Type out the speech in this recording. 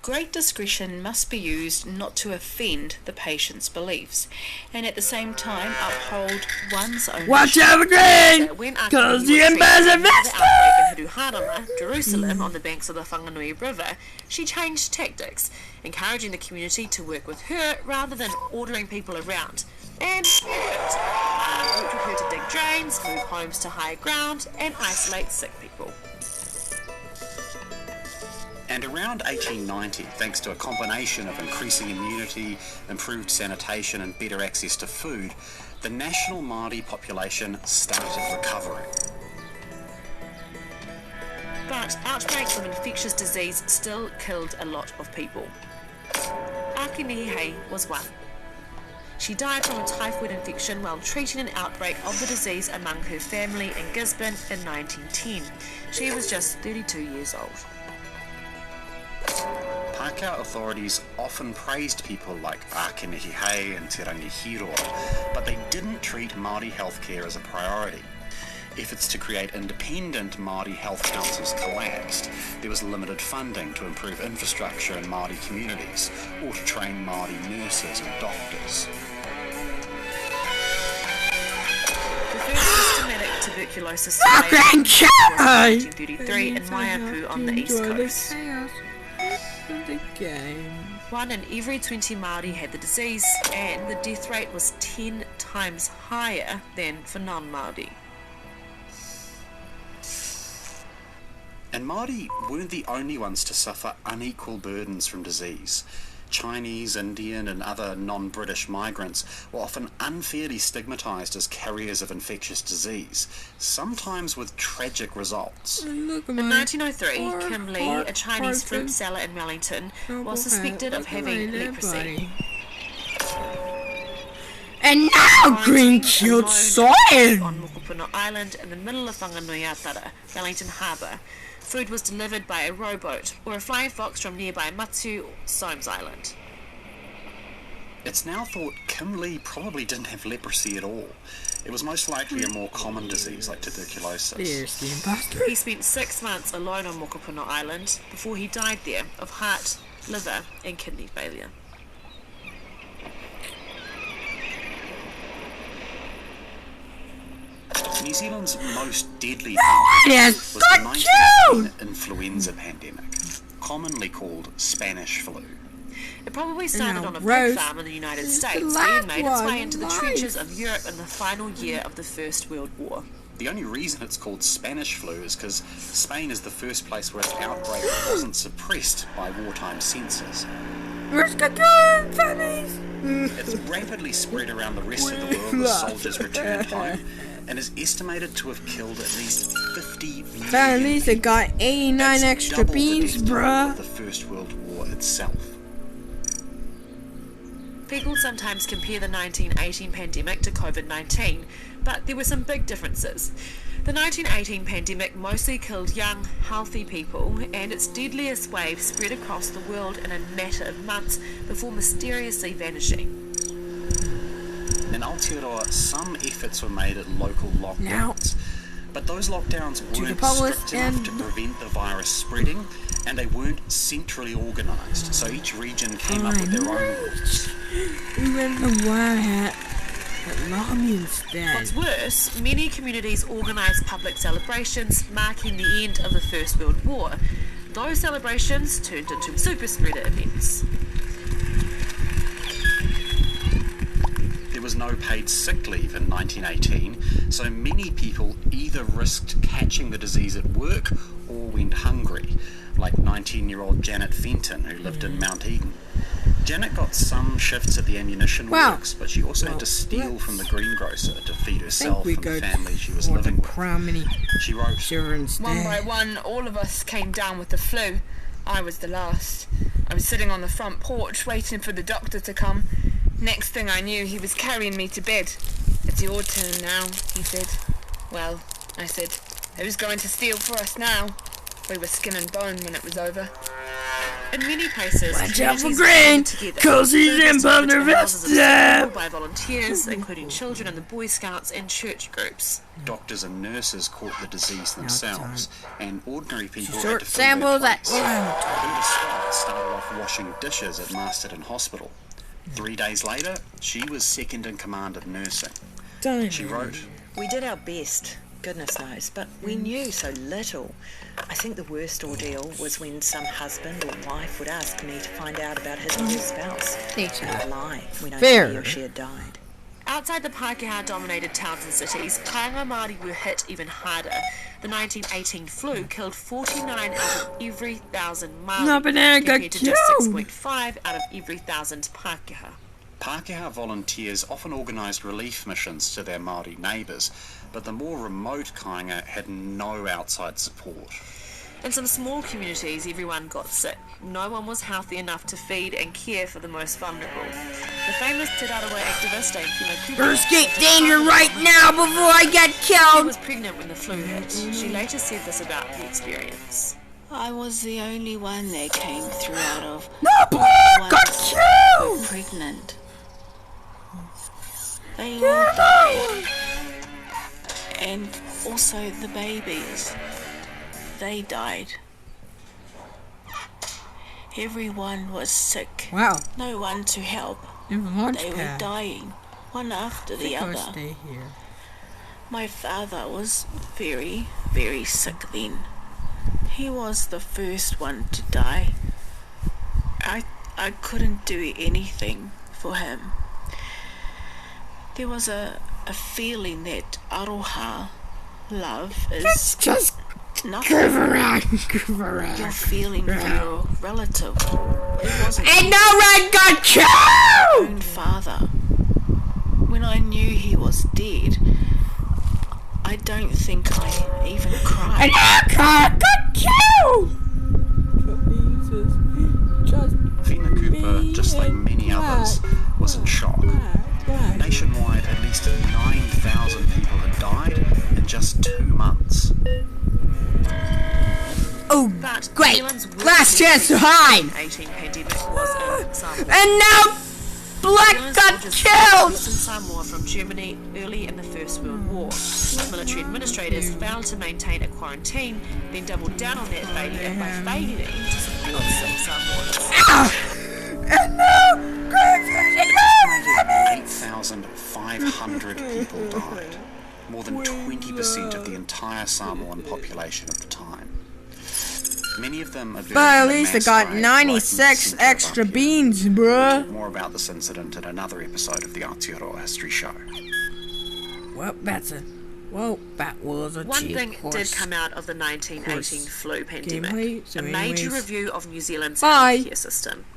Great discretion must be used not to offend the patient's beliefs, and at the same time uphold one's own. Watch out, Green! Cause the ambassador in Haruharama, Jerusalem, on the banks of the Whanganui River, she changed tactics, encouraging the community to work with her rather than ordering people around. And it worked. Worked with her to dig drains, move homes to higher ground, and isolate sick people. And around 1890, thanks to a combination of increasing immunity, improved sanitation and better access to food, the national Māori population started recovering. But outbreaks of infectious disease still killed a lot of people. Ākenihei was one. She died from a typhoid infection while treating an outbreak of the disease among her family in Gisborne in 1910. She was just 32 years old. Pākehā authorities often praised people like Ākenihei and Te Rangihiroa, but they didn't treat Māori healthcare as a priority. Efforts to create independent Māori health councils collapsed. There was limited funding to improve infrastructure in Māori communities or to train Māori nurses and doctors. The first systematic tuberculosis survey was in 1933 in Maiapu on the east coast. One in every 20 Māori had the disease, and the death rate was 10 times higher than for non-Māori. And Māori weren't the only ones to suffer unequal burdens from disease. Chinese, Indian and other non-British migrants were often unfairly stigmatised as carriers of infectious disease, sometimes with tragic results. In 1903, Kim Lee, a Chinese fruit seller in Wellington, was suspected of having leprosy. And now Green killed soil! On Mokopuna Island in the middle of Whanganui-a-Tara, Wellington Harbour. Food was delivered by a rowboat or a flying fox from nearby Matsu or Soames Island. It's now thought Kim Lee probably didn't have leprosy at all. It was most likely a more common disease like tuberculosis. There's the imposter. He spent 6 months alone on Mokopuna Island before he died there of heart, liver and kidney failure. New Zealand's most deadly pandemic was the 1918 influenza pandemic, commonly called Spanish flu. It probably started on a pig farm in the United States and made its way into the trenches of Europe in the final year of the First World War. The only reason it's called Spanish flu is because Spain is the first place where its outbreak wasn't suppressed by wartime censors. It's rapidly spread around the rest of the world as soldiers returned home, and is estimated to have killed at least 50 million. At least it got 89 That's extra double the beans, death toll bruh. of the First World War itself. People sometimes compare the 1918 pandemic to COVID-19, but there were some big differences. The 1918 pandemic mostly killed young, healthy people, and its deadliest wave spread across the world in a matter of months before mysteriously vanishing. In Aotearoa, some efforts were made at local lockdowns, but those lockdowns weren't strict enough to prevent the virus spreading, and they weren't centrally organised, so each region came up with their own rules. We went to the Wild Hat at Lamy instead. What's worse, many communities organised public celebrations marking the end of the First World War. Those celebrations turned into super spreader events. There was no paid sick leave in 1918, so many people either risked catching the disease at work or went hungry, like 19-year-old Janet Fenton, who lived in Mount Eden. Janet got some shifts at the ammunition works, but she also had to steal from the greengrocer to feed herself and the family she was living with. She wrote, "One by one, all of us came down with the flu. I was the last. I was sitting on the front porch waiting for the doctor to come. Next thing I knew, he was carrying me to bed. It's your turn now," he said. "Well," I said, "who's going to steal for us now?" We were skin and bone when it was over. In many places, watch out for communities Green, together. cause he's in Bunder by volunteers, including children in the Boy Scouts and church groups. doctors and nurses caught the disease themselves, and ordinary people had Short to fill their samples at place. Peter Scott started off washing dishes at Masterton Hospital. 3 days later, she was second in command of nursing. She wrote, We did our best, goodness knows, but we knew so little. I think the worst ordeal was when some husband or wife would ask me to find out about his or her spouse. I'd lie when I knew he or she had died. Outside the Pākehā-dominated towns and cities, Kāinga Māori were hit even harder. The 1918 flu killed 49 out of every 1,000 Māori, No, banana got compared to just killed. 6.5 out of every 1,000 Pākehā. Pākehā volunteers often organised relief missions to their Māori neighbours, but the more remote Kāinga had no outside support. In some small communities, everyone got sick. No one was healthy enough to feed and care for the most vulnerable. The famous Te Rarawa activist Fina Cooper Escape danger right now before I get She killed! was pregnant when the flu hit. She later said this about the experience. I was the only one they came through out of. No, Blair got Ones were killed! pregnant. They all died. And also the babies. They died. Everyone was sick. Wow, No one to help. in the launch They were pad. dying, one after the I would other. stay here. My father was very, very sick then. He was the first one to die. I couldn't do anything for him. There was a feeling that aroha, love, is Just nothing. give around, give around. You're feeling for your relative. It wasn't And no one got killed! own father. When I knew he was dead, I don't think I even cried. And Aka got killed! Jesus, just Fina Cooper, just like many others, was in shock. Nationwide, at least 9,000 people had died in just 2 months. Oh, But great! New Zealand's worst Last chance to hide! 18 pandemic was in Samoa. And now Black New Zealand got soldiers killed! crossed in Samoa from Germany early in the First World War. Military administrators failed to maintain a quarantine, then doubled down on that failure by failing to support sick Samoans. And now Estimated 8,500 people died, more than 20% of the entire Samoan population at the time. Many of them are buried But at in a least I mass got grave 96 right in the centre of extra Apia. beans, We'll bruh. talk more about this incident in another episode of the Aotearoa History Show. Well, that was a One cheap thing horse. did come out of the 1918 flu pandemic, Gameplay, so a major anyways, review of New Zealand's bye. healthcare system.